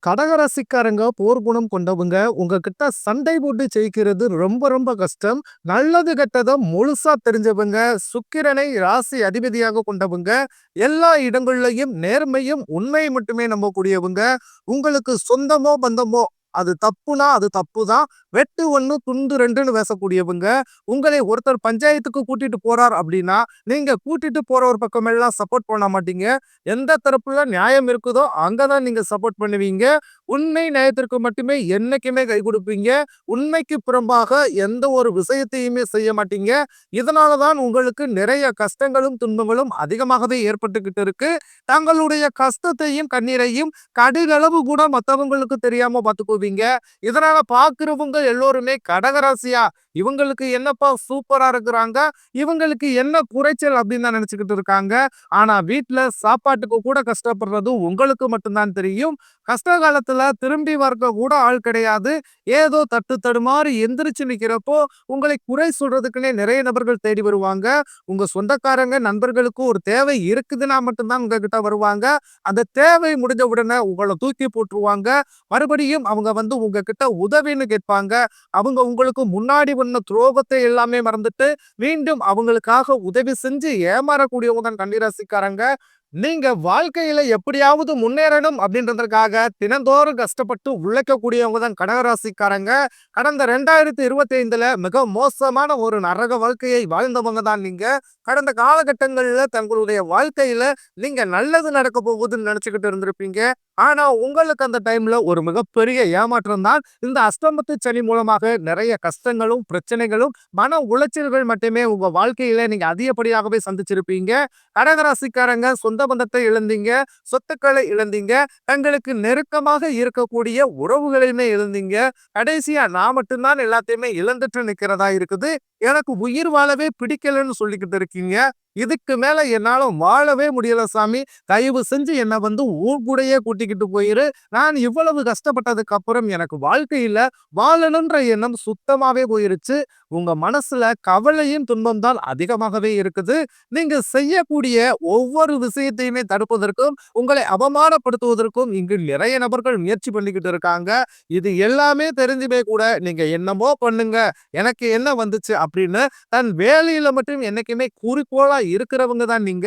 கடகராசிக்காரங்க போர் குணம் கொண்டவங்க. உங்ககிட்ட சண்டை போட்டு ஜெயிக்கிறது ரொம்ப ரொம்ப கஷ்டம். நல்லது கெட்டத முழுசா தெரிஞ்சவங்க. சுக்கிரனை ராசி அதிபதியாக கொண்டவங்க. எல்லா இடங்கள்லயும் நேர்மையும், உண்மையை மட்டுமே நம்பக்கூடியவங்க. உங்களுக்கு சொந்தமோ, பந்தமோ அது தப்புனா அது தப்புதான். வெட்டு 1 துண்டு 2ன்னு பேசக்கூடியவங்க. உங்களை ஒருத்தர் பஞ்சாயத்துக்கு கூட்டிட்டு போறார் அப்படின்னா, நீங்க கூட்டிட்டு போறவர் பக்கமெல்லாம் சப்போர்ட் பண்ண மாட்டீங்க. எந்த தரப்புல நியாயம் இருக்குதோ அங்க தான் நீங்க சப்போர்ட் பண்ணுவீங்க. உண்மை நியாயத்திற்கு மட்டுமே என்னைக்குமே கை கொடுப்பீங்க. உண்மைக்கு புறம்பாக எந்த ஒரு விஷயத்தையுமே செய்ய மாட்டீங்க. இதனால தான் உங்களுக்கு நிறைய கஷ்டங்களும், துன்பங்களும் அதிகமாகவே ஏற்பட்டுக்கிட்டு இருக்கு. தங்களுடைய கஷ்டத்தையும், கண்ணீரையும் கடுகளவு கூட மத்தவங்களுக்கு தெரியாம பார்த்துக்குவீங்க. இதனால பார்க்கிறவங்க எல்லோருமே கடகராசியா இவங்களுக்கு என்னப்பா சூப்பரா இருக்கிறாங்க, இவங்களுக்கு என்ன குறைச்சல் அப்படின்னு தான் நினைச்சுக்கிட்டு இருக்காங்க. ஆனா வீட்ல சாப்பாட்டுக்கு கூட கஷ்டப்படுறது உங்களுக்கு மட்டும்தான் தெரியும். கஷ்ட காலத்துல திரும்பி வர்க்க கூட ஆள் கிடையாது. ஏதோ தட்டு தடுமாறி எந்திரிச்சு நிக்கிறப்போ உங்களை குறை சொல்றதுக்குன்னே நிறைய நபர்கள் தேடி வருவாங்க. உங்க சொந்தக்காரங்க நண்பர்களுக்கு ஒரு தேவை இருக்குதுன்னா மட்டும்தான் உங்ககிட்ட வருவாங்க. அந்த தேவை முடிஞ்ச உடனே உங்களை தூக்கி போட்டுருவாங்க. மறுபடியும் அவங்க வந்து உங்ககிட்ட உதவின்னு கேட்பாங்க. அவங்க உங்களுக்கு முன்னாடி பண்ண துரோகத்தை எல்லாமே மறந்துட்டு மீண்டும் அவங்களுக்காக உதவி செஞ்சு ஏமாறக்கூடியவங்க தான் கன்னிராசிக்காரங்க. நீங்க வாழ்க்கையில எப்படியாவது முன்னேறணும் அப்படின்றதற்காக தினந்தோறும் கஷ்டப்பட்டு உழைக்கக்கூடியவங்க தான் கடகராசிக்காரங்க. கடந்த 2025ல மிக மோசமான ஒரு நரக வாழ்க்கையை வாழ்ந்தவங்க தான் நீங்க. கடந்த காலகட்டங்கள்ல தங்களுடைய வாழ்க்கையில நீங்க நல்லது நடக்க போகுதுன்னு நினைச்சுக்கிட்டு இருந்திருப்பீங்க. ஆனா உங்களுக்கு அந்த டைம்ல ஒரு மிகப்பெரிய ஏமாற்றம் தான். இந்த அஷ்டமத்து சனி மூலமாக நிறைய கஷ்டங்களும், பிரச்சனைகளும், மன உளைச்சல்கள் மட்டுமே உங்க வாழ்க்கையில நீங்க அதிகப்படியாகவே சந்திச்சிருப்பீங்க. கடகராசிக்காரங்க சொந்த பந்தத்தை இழந்தீங்க, சொத்துக்களை இழந்தீங்க, தங்களுக்கு நெருக்கமாக இருக்கக்கூடிய உறவுகளையுமே இழந்தீங்க. கடைசியா நான் மட்டும்தான் எல்லாத்தையுமே இழந்துட்டு நிக்கிறதா இருக்குது. எனக்கு உயிர் வாழவே பிடிக்கலன்னு சொல்லிக்கிட்டு இருக்கீங்க. இதுக்கு மேல என்னால வாழவே முடியல சாமி. தயவு செஞ்சு என்ன வந்து ஊர் கூடயே கூட்டிக்கிட்டு போயிரு. நான் இவ்வளவு கஷ்டப்பட்டதுக்கு அப்புறம் எனக்கு வாழ்க்கையில வாழணுன்ற எண்ணம் சுத்தமாவே போயிருச்சு. உங்க மனசுல கவலையும் துன்பம் தான் அதிகமாகவே இருக்குது. நீங்க செய்யக்கூடிய ஒவ்வொரு விஷயத்தையுமே தடுப்பதற்கும், உங்களை அவமானப்படுத்துவதற்கும் இங்கு நிறைய நபர்கள் முயற்சி பண்ணிக்கிட்டு இருக்காங்க. இது எல்லாமே தெரிஞ்சுமே கூட நீங்க என்னமோ பண்ணுங்க, எனக்கு என்ன வந்துச்சு அப்படின்னு தன் வேலையில மட்டும் என்னைக்குமே குறிக்கோளா இருக்கிறவங்க தான் நீங்க.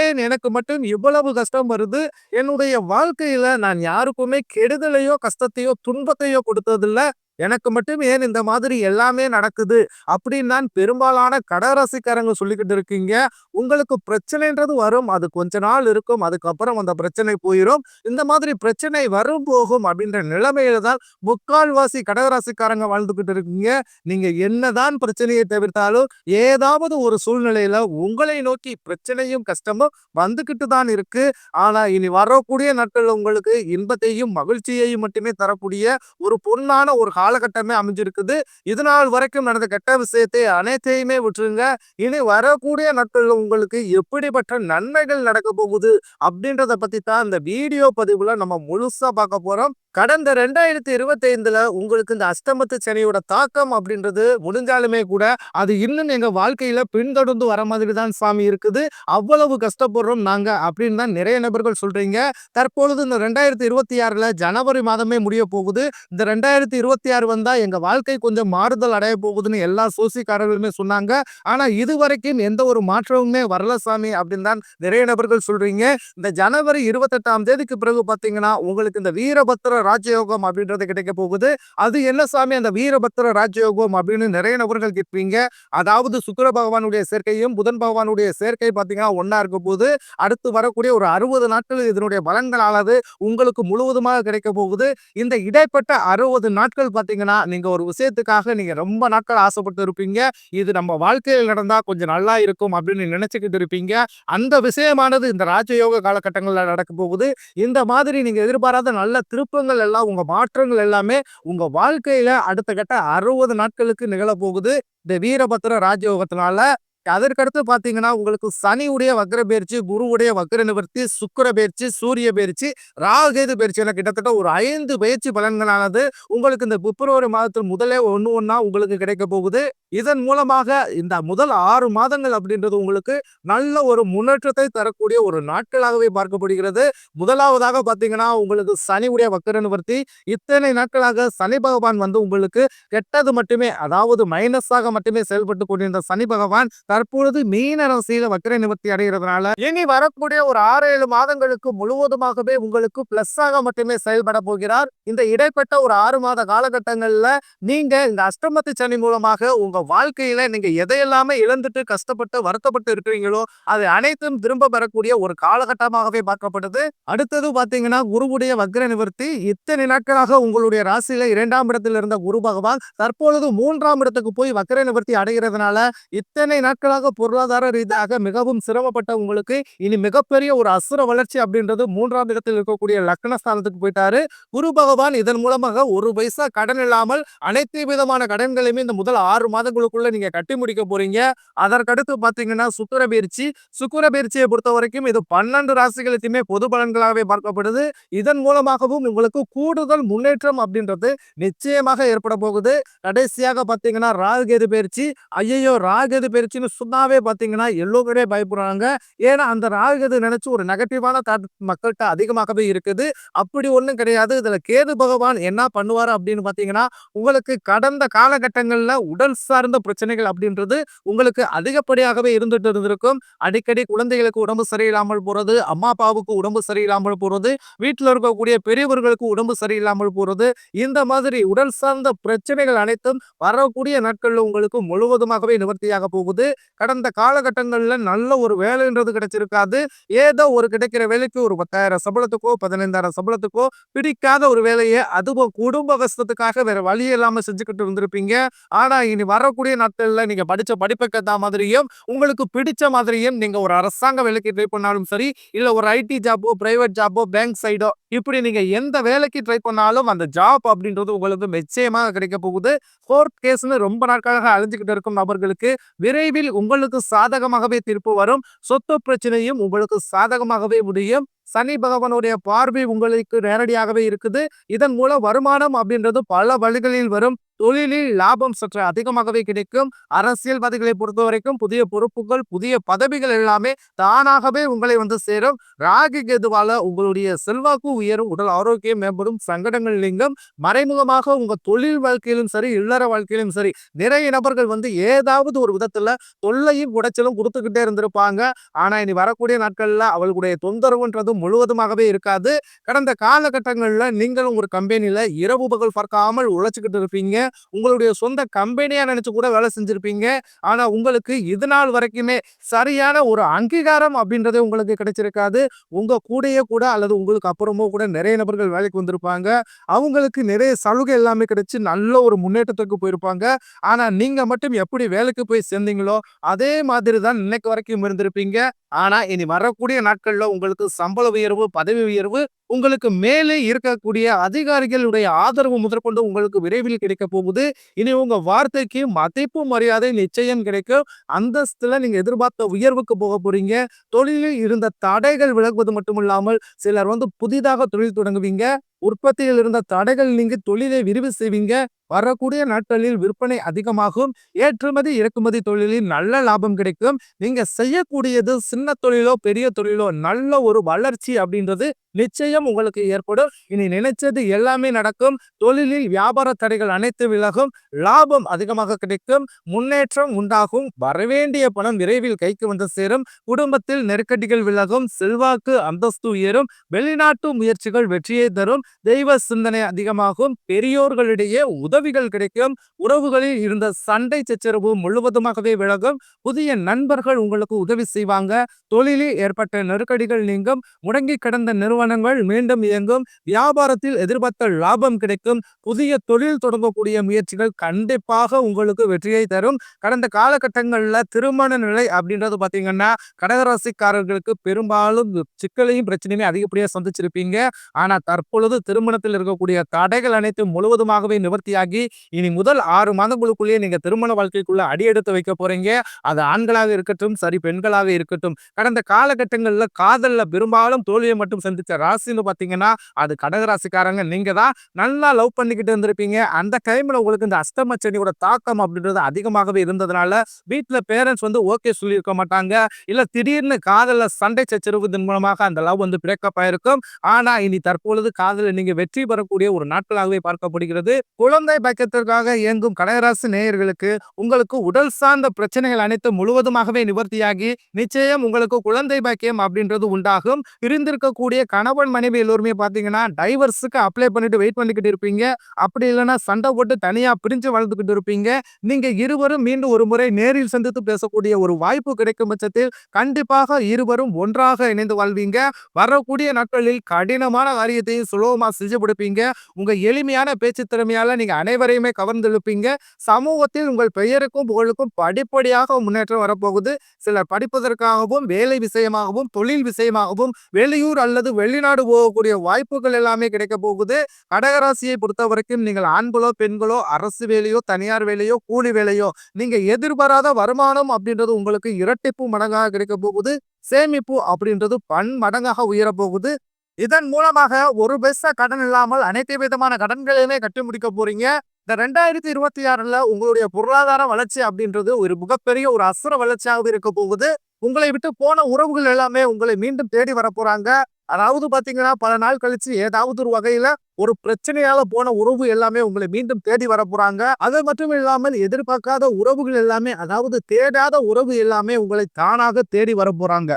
ஏன் எனக்கு மட்டும் இவ்வளவு கஷ்டம் வருது? என்னுடைய வாழ்க்கையில நான் யாருக்குமே கெடுதலையோ, கஷ்டத்தையோ, துன்பத்தையோ கொடுத்ததில்ல. எனக்கு மட்டும் ஏன் இந்த மாதிரி எல்லாமே நடக்குது அப்படின்னு தான் பெரும்பாலான கடகராசிக்காரங்க சொல்லிக்கிட்டு இருக்கீங்க. உங்களுக்கு பிரச்சனைன்றது வரும். அது கொஞ்ச நாள் இருக்கும். அதுக்கப்புறம் அந்த பிரச்சனை போயிரும். இந்த மாதிரி பிரச்சனை வரும் போகும் அப்படின்ற நிலைமையில தான் முக்கால்வாசி கடகராசிக்காரங்க வாழ்ந்துகிட்டு இருக்கீங்க. நீங்க என்னதான் பிரச்சனையை தவிர்த்தாலும் ஏதாவது ஒரு சூழ்நிலையில உங்களை நோக்கி பிரச்சனையும் கஷ்டமும் வந்துகிட்டு தான் இருக்கு. ஆனா இனி வரக்கூடிய நாட்கள் உங்களுக்கு இன்பத்தையும் மகிழ்ச்சியையும் மட்டுமே தரக்கூடிய ஒரு பொன்னான ஒரு காலகட்டமே அமைஞ்சிருக்குது. இதுநாள் வரைக்கும் நடந்த கெட்ட விஷயத்தை அனைத்தையுமே விட்டுருங்க. இனி வரக்கூடிய நாட்கள்ல உங்களுக்கு எப்படிப்பட்ட நன்மைகள் நடக்க போகுது அப்படின்றத பத்தி தான் இந்த வீடியோ பதிவுல நம்ம முழுசா பார்க்க போறோம். கடந்த 2025ல உங்களுக்கு இந்த அஷ்டமத்து சனியோட தாக்கம் அப்படின்றது முடிஞ்சாலுமே கூட அது இன்னும் எங்க வாழ்க்கையில பின்தொடர்ந்து வர மாதிரி தான் சாமி இருக்குது. அவ்வளவு கஷ்டப்படுறோம் நாங்க அப்படின்னு தான் நிறைய நபர்கள் சொல்றீங்க. தற்பொழுது இந்த 2026ல ஜனவரி மாதமே முடிய போகுது. இந்த 2026 வந்தா எங்க வாழ்க்கை கொஞ்சம் மாறுதல் அடைய போகுதுன்னு எல்லா சோசிக்காரர்களுமே சொன்னாங்க. ஆனா இதுவரைக்கும் எந்த ஒரு மாற்றமுமே வரல சாமி அப்படின்னு தான் நிறைய நபர்கள் சொல்றீங்க. இந்த ஜனவரி 28ஆம் தேதிக்கு பிறகு பாத்தீங்கன்னா உங்களுக்கு இந்த வீரபத்திர ராஜயோகம் அப்படின்றது கிடைக்க போகுது. அது என்ன சாமி அந்த வீரபத்திர ராஜயோகம் அப்படின்னு நிறைய நபர்கள் கேட்பீங்க. அதாவது சுக்கிர பகவானுடைய சேர்க்கையும் புதன் பகவானுடைய சேர்க்கை பாத்தீங்கன்னா ஒன்னா இருக்க போது அடுத்து வரக்கூடிய ஒரு 60 நாட்கள் இதனுடைய பலன்களானது உங்களுக்கு முழுவதுமாக கிடைக்க போகுது. இந்த இடைப்பட்ட 60 நாட்கள் பாத்தீங்கன்னா நீங்க ஒரு விஷயத்துக்காக நீங்க ரொம்ப நாட்கள் ஆசைப்பட்டு இருப்பீங்க. இது நம்ம வாழ்க்கையில் நடந்தா கொஞ்சம் நல்லா இருக்கும் அப்படின்னு நினைச்சுக்கிட்டு இருப்பீங்க. அந்த விஷயமானது இந்த ராஜயோக காலகட்டங்கள்ல நடக்க போகுது. இந்த மாதிரி நீங்க எதிர்பாராத நல்ல திருப்பங்கள் எல்லாம் உங்க மாற்றங்கள் எல்லாமே உங்க வாழ்க்கையில அடுத்த கட்ட 60 நாட்களுக்கு நிகழ போகுது. இந்த வீரபத்திர ராஜயோகத்தினால அதற்கடுத்து பார்த்தீங்கன்னா, உங்களுக்கு சனியுடைய வக்ர பெயர்ச்சி, குருவுடைய வக்ர நிவர்த்தி, சுக்கிர பெயர்ச்சி, சூரிய பெயர்ச்சி, ராகு கேது பெயர்ச்சி என கிட்டத்தட்ட ஒரு 5 பெயர்ச்சி பலன்களானது உங்களுக்கு இந்த பிப்ரவரி மாதத்தில் முதலே ஒண்ணு ஒண்ணா உங்களுக்கு கிடைக்கப் போகுது. இதன் மூலமாக இந்த முதல் 6 மாதங்கள் அப்படின்றது உங்களுக்கு நல்ல ஒரு முன்னேற்றத்தை தரக்கூடிய ஒரு நாட்களாகவே பார்க்கப்படுகிறது. முதலாவதாக பார்த்தீங்கன்னா, உங்களுக்கு சனியுடைய வக்ர நிவர்த்தி. இத்தனை நாட்களாக சனி பகவான் வந்து உங்களுக்கு கெட்டது மட்டுமே, அதாவது மைனஸாக மட்டுமே செயல்பட்டுக் கொண்டிருந்த சனி பகவான் தற்பொழுது மீன ராசியில வக்ர நிவர்த்தி அடைகிறதுனால இனி வரக்கூடிய ஒரு 6-7 மாதங்களுக்கு முழுவதுமாகவே உங்களுக்கு பிளஸ்ஸாக மட்டுமே செயல்பட போகிறார். இந்த இடைப்பட்ட ஒரு 6 மாத காலகட்டங்கள்ல நீங்க இந்த அஷ்டமத்து சனி மூலமாக உங்க வாழ்க்கையில நீங்க எதையெல்லாமே இழந்துட்டு கஷ்டப்பட்டு வருத்தப்பட்டு இருக்கிறீங்களோ அது அனைத்தும் திரும்ப பெறக்கூடிய ஒரு காலகட்டமாகவே பார்க்கப்படுது. அடுத்தது பாத்தீங்கன்னா, குருவுடைய வக்ர நிவர்த்தி. இத்தனை நாட்களாக உங்களுடைய ராசியில 2ஆம் இடத்தில் இருந்த குரு பகவான் தற்பொழுது 3ஆம் இடத்துக்கு போய் வக்ர நிவர்த்தி அடைகிறதுனால இத்தனை நாட்களாக பொருளாதார ரீதியாக மிகவும் சிரமப்பட்ட உங்களுக்கு இனி மிகப்பெரிய ஒரு அசுர வளர்ச்சி அப்படின்றது 3ஆம் இடத்தில் இருக்கக்கூடிய லக்னஸ்தானத்துக்கு போயிட்டாரு. குரு பகவான் இதன் மூலமாக ஒரு பைசா கடன் இல்லாமல் அனைத்து விதமான கடன்களையுமே இந்த முதல் 6 மாதங்களுக்குள்ள நீங்க கட்டி முடிக்க போறீங்க. அதற்கடுத்து பாத்தீங்கன்னா, சுக்கிர பயிற்சி. சுக்கிர பயிற்சியை பொறுத்த வரைக்கும் இது 12 ராசிகளுக்குமே பொது பலன்களாகவே பார்க்கப்படுது. இதன் மூலமாகவும் உங்களுக்கு கூடுதல் முன்னேற்றம் அப்படின்றது நிச்சயமாக ஏற்பட போகுது. கடைசியாக பாத்தீங்கன்னா, ராகு கேது பயிற்சி. ஐயையோ, ராகு கேது பயிற்சின்னு சொன்னாவே பாத்தீங்கன்னா எல்லோருமே பயப்படுறாங்க. ஏன்னா அந்த ராகு கேது நினைச்சு ஒரு நெகட்டிவான தாட் மக்கள்கிட்ட அதிகமாகவே இருக்குது. அப்படி ஒண்ணும் கிடையாது. இதுல கேது பகவான் என்ன பண்ணுவாரு அப்படின்னு பாத்தீங்கன்னா, உங்களுக்கு கடந்த காலகட்டங்கள்ல உடல் சார்ந்த பிரச்சனைகள் அப்படின்றது உங்களுக்கு அதிகப்படியாகவே இருந்துட்டு இருந்திருக்கும். அடிக்கடி குழந்தைகளுக்கு உடம்பு சரியில்லாமல் போறது, அம்மா அப்பாவுக்கு உடம்பு சரியில்லாமல் போறது, வீட்டில் இருக்கக்கூடிய பெரியவர்களுக்கு உடம்பு சரியில்லாமல் போறது, இந்த மாதிரி உடல் சார்ந்த பிரச்சனைகள் அனைத்தும் வரக்கூடிய நாட்கள்ல உங்களுக்கு முழுவதுமாகவே நிவர்த்தியாக போகுது. கடந்த காலகட்டங்கள்ல நல்ல ஒரு வேலைன்றது கிடைச்சிருக்காது. ஏதோ ஒரு கிடைக்கிற வேலைக்கு ஒரு 10,000 சம்பளத்துக்கோ 15,000 சம்பளத்துக்கோ பிடிக்காத ஒரு வேலையை அதுவும் குடும்ப கஷ்டத்துக்காக வேற வழி இல்லாம செஞ்சுக்கிட்டு இருந்திருப்பீங்க. ஆனா இனி வரக்கூடிய நாட்கள்ல நீங்க படிச்ச படிப்புக்கு ஏத்த மாதிரியும் உங்களுக்கு பிடிச்ச மாதிரியும் நீங்க ஒரு அரசாங்க வேலைக்கு ட்ரை பண்ணாலும் சரி, இல்ல ஒரு ஐடி ஜாப்போ, பிரைவேட் ஜாப்போ, பேங்க் சைடோ, இப்படி நீங்க எந்த வேலைக்கு ட்ரை பண்ணாலும் அந்த ஜாப் அப்படின்றது உங்களுக்கு நிச்சயமாக கிடைக்க போகுது. கோர்ட் கேஸ்னு ரொம்ப நாட்களாக அழிஞ்சுக்கிட்டு இருக்கும் நபர்களுக்கு விரைவில் உங்களுக்கு சாதகமாகவே தீர்ப்பு வரும். சொத்து பிரச்சனையும் உங்களுக்கு சாதகமாகவே முடியும். சனி பகவானுடைய பார்வை உங்களுக்கு நேரடியாகவே இருக்குது. இதன் மூலம் வருமானம் அப்படின்றது பல வழிகளில் வரும். தொழிலில் லாபம் சற்று அதிகமாகவே கிடைக்கும். அரசியல்வாதிகளை பொறுத்த வரைக்கும் புதிய பொறுப்புகள், புதிய பதவிகள் எல்லாமே தானாகவே உங்களை வந்து சேரும். ராகு கேதுவால உங்களுடைய செல்வாக்கு உயரும், உடல் ஆரோக்கியம் மேம்படும், சங்கடங்கள் நீங்கும். மறைமுகமாக உங்க தொழில் வாழ்க்கையிலும் சரி, இல்லற வாழ்க்கையிலும் சரி, நிறைய நபர்கள் வந்து ஏதாவது ஒரு விதத்துல தொல்லையும் உடைச்சலும் கொடுத்துக்கிட்டே இருந்திருப்பாங்க. ஆனா இனி வரக்கூடிய நாட்கள்ல அவர்களுடைய தொந்தரவுன்றது முழுவதுமாகவே இருக்காது. கடந்த காலகட்டங்கள்ல நீங்களும் ஒரு கம்பெனில இரவு பகல் பார்க்காமல் உழைச்சுக்கிட்டு இருப்பீங்க. உங்களுடைய சொந்த கம்பெனியா நினைச்சு கூட வேலை செஞ்சிருப்பீங்க. ஆனா உங்களுக்கு இது நாள் வரைக்குமே சரியான ஒரு அங்கீகாரம் அப்படின்றது உங்களுக்கு கிடைச்சிருக்காது. உங்க கூடயே கூட அல்லது உங்களுக்கு அப்புறமோ கூட நிறைய நபர்கள் வேலைக்கு வந்திருப்பாங்க. அவங்களுக்கு நிறைய சலுகை எல்லாமே கிடைச்சு நல்ல ஒரு முன்னேற்றத்துக்கு போயிருப்பாங்க. ஆனா நீங்க மட்டும் எப்படி வேலைக்கு போய் சேர்ந்தீங்களோ அதே மாதிரி தான் இன்னைக்கு வரைக்கும் இருந்திருப்பீங்க. ஆனா இனி வரக்கூடிய நாட்கள்ல உங்களுக்கு சம்பள உயர்வு, பதவி உயர்வு, உங்களுக்கு மேலே இருக்கக்கூடிய அதிகாரிகளுடைய ஆதரவு முதற்கொண்டு உங்களுக்கு விரைவில் கிடைக்க போகுது. இனி உங்க வார்த்தைக்கு மதிப்பு மரியாதை நிச்சயம் கிடைக்கும். அந்தஸ்துல நீங்க எதிர்பார்த்த உயர்வுக்கு போக போறீங்க. தொழிலில் இருந்த தடைகள் விலகுவது மட்டுமில்லாமல் சிலர் வந்து புதிதாக தொழில் தொடங்குவீங்க. உற்பத்தியில் இருந்த தடைகள் நீங்கி தொழிலை விரிவு செய்வீங்க. வரக்கூடிய நாட்களில் விற்பனை அதிகமாகும். ஏற்றுமதி இறக்குமதி தொழிலில் நல்ல லாபம் கிடைக்கும். நீங்க செய்யக்கூடியது சின்ன தொழிலோ பெரிய தொழிலோ நல்ல ஒரு வளர்ச்சி அப்படின்றது நிச்சயம் உங்களுக்கு ஏற்படும். இனி நினைச்சது எல்லாமே நடக்கும். தொழிலில் வியாபார தடைகள் அனைத்து விலகும். லாபம் அதிகமாக கிடைக்கும். முன்னேற்றம் உண்டாகும். வரவேண்டிய பணம் விரைவில் கைக்கு வந்து சேரும். குடும்பத்தில் நெருக்கடிகள் விலகும். செல்வாக்கு அந்தஸ்து உயரும். வெளிநாட்டு முயற்சிகள் வெற்றியை தரும். தெய்வ சிந்தனை அதிகமாகும். பெரியோர்களிடையே உதவிகள் கிடைக்கும். உறவுகளில் இருந்த சண்டை சச்சரவு முழுவதுமாகவே விலகும். புதிய நண்பர்கள் உங்களுக்கு உதவி செய்வாங்க. தொழிலில் ஏற்பட்ட நெருக்கடிகள் நீங்கும். முடங்கி கிடந்த நிறுவனங்கள் மீண்டும் இயங்கும். வியாபாரத்தில் எதிர்பார்த்த லாபம் கிடைக்கும். புதிய தொழில் தொடங்கக்கூடிய முயற்சிகள் கண்டிப்பாக உங்களுக்கு வெற்றியை தரும். கடந்த காலகட்டங்கள்ல திருமண நிலை அப்படின்றது பார்த்தீங்கன்னா, கடகராசிக்காரர்களுக்கு பெரும்பாலும் சிக்கலையும் பிரச்சனையுமே அதிகப்படியா சந்திச்சிருப்பீங்க. ஆனா தற்பொழுது திருமணத்தில் இருக்கக்கூடிய தடைகள் அனைத்தும் முழுவதுமாகவே நிவர்த்தியாகி, இனி முதல் 6 மாதங்களுக்குள்ளேயே நீங்க திருமண வாழ்க்கைக்குள்ள அடியெடுத்து வைக்க போறீங்க. அது ஆண்களாக இருக்கட்டும், சரி பெண்களாக இருக்கட்டும். கடந்த காலகட்டங்கள்ல காதல்ல பெரும்பாலும் தோல்வியை மட்டும் சந்திச்ச ராசின்னு பார்த்தீங்கன்னா, அது கடகராசிக்காரங்க நீங்க தான். நல்லா லவ் பண்ணிக்கிட்டு இருந்திருப்பீங்க. அந்த டைம்ல உங்களுக்கு இந்த அஷ்டம சனியோட தாக்கம் அப்படின்றது அதிகமாகவே இருந்ததுனால, வீட்ல பேரண்ட்ஸ் ஓகே சொல்லியிருக்க மாட்டாங்க. இல்ல திடீர்னு காதல்ல சண்டை சச்சரவுதன் மூலமாக அந்த லவ் பிரேக்கப் ஆயிருக்கும். ஆனா இனி தற்பொழுது காதலில் நீங்க வெற்றி பெறக்கூடிய ஒரு நாட்களாகவே பார்க்கப்படுகிறது. குழந்தை பாக்கியத்திற்காக இயங்கும் கடகராசி நேயர்களுக்கு உங்களுக்கு உடல் சார்ந்த பிரச்சனைகள் அனைத்தும் முழுவதுமாகவே நிவர்த்தியாகி நிச்சயம் உங்களுக்கு குழந்தை பாக்கியம் அப்படின்றது உண்டாகும். பிரிந்திருக்கக்கூடிய கணவன் மனைவி எல்லோருமே பாத்தீங்கன்னா டைவர்ஸுக்கு அப்ளை பண்ணிட்டு வெயிட் பண்ணிக்கிட்டு இருப்பீங்க. அப்படி இல்லைன்னா சண்டை போட்டு தனியா பிரிஞ்சு வாழ்ந்துகிட்டு இருப்பீங்க. நீங்க இருவரும் மீண்டும் ஒரு முறை நேரில் சந்தித்து பேசக்கூடிய ஒரு வாய்ப்பு கிடைக்கும் பட்சத்தில் கண்டிப்பாக இருவரும் ஒன்றாக இணைந்து வாழ்வீங்க. வரக்கூடிய நாட்களில் கடினமான காரியத்தையும் சுலபமா செஞ்சு கொடுப்பீங்க. உங்க எளிமையான பேச்சு திறமையால நீங்க அனைவரையுமே கவர்ந்தெழுப்பீங்க. சமூகத்தில் உங்கள் பெயருக்கும் புகழுக்கும் படிப்படியாக முன்னேற்றம் வரப்போகுது. சிலர் படிப்பதற்காகவும் வேலை விஷயமாகவும் தொழில் விஷயமாகவும் வெளியூர் அல்லது வெளிநாடு போகக்கூடிய வாய்ப்புகள் எல்லாமே கிடைக்க போகுது. கடகராசியை பொறுத்த வரைக்கும் நீங்கள் ஆண்களோ பெண்களோ அரசு வேலையோ தனியார் வேலையோ கூலி வேலையோ நீங்க எதிர்பாராத வருமானம் அப்படின்றது உங்களுக்கு இரட்டிப்பு மடங்காக கிடைக்க போகுது. சேமிப்பு அப்படின்றது பன்மடங்காக உயரப்போகுது. இதன் மூலமாக ஒரு பைசா கடன் இல்லாமல் அனைத்து விதமான கடன்களையுமே கட்டி முடிக்க போறீங்க. இந்த 2026ல உங்களுடைய பொருளாதார வளர்ச்சி அப்படின்றது ஒரு மிகப்பெரிய ஒரு அசுர வளர்ச்சியாக இருக்க போகுது. உங்களை விட்டு போன உறவுகள் எல்லாமே உங்களை மீண்டும் தேடி வர போறாங்க. அதாவது பாத்தீங்கன்னா பல நாள் கழிச்சு ஏதாவது ஒரு வகையில ஒரு பிரச்சனையால போன உறவு எல்லாமே உங்களை மீண்டும் தேடி வர போறாங்க. அது மட்டும் இல்லாமல் எதிர்பார்க்காத உறவுகள் எல்லாமே, அதாவது தேடாத உறவு எல்லாமே உங்களை தானாக தேடி வர போறாங்க.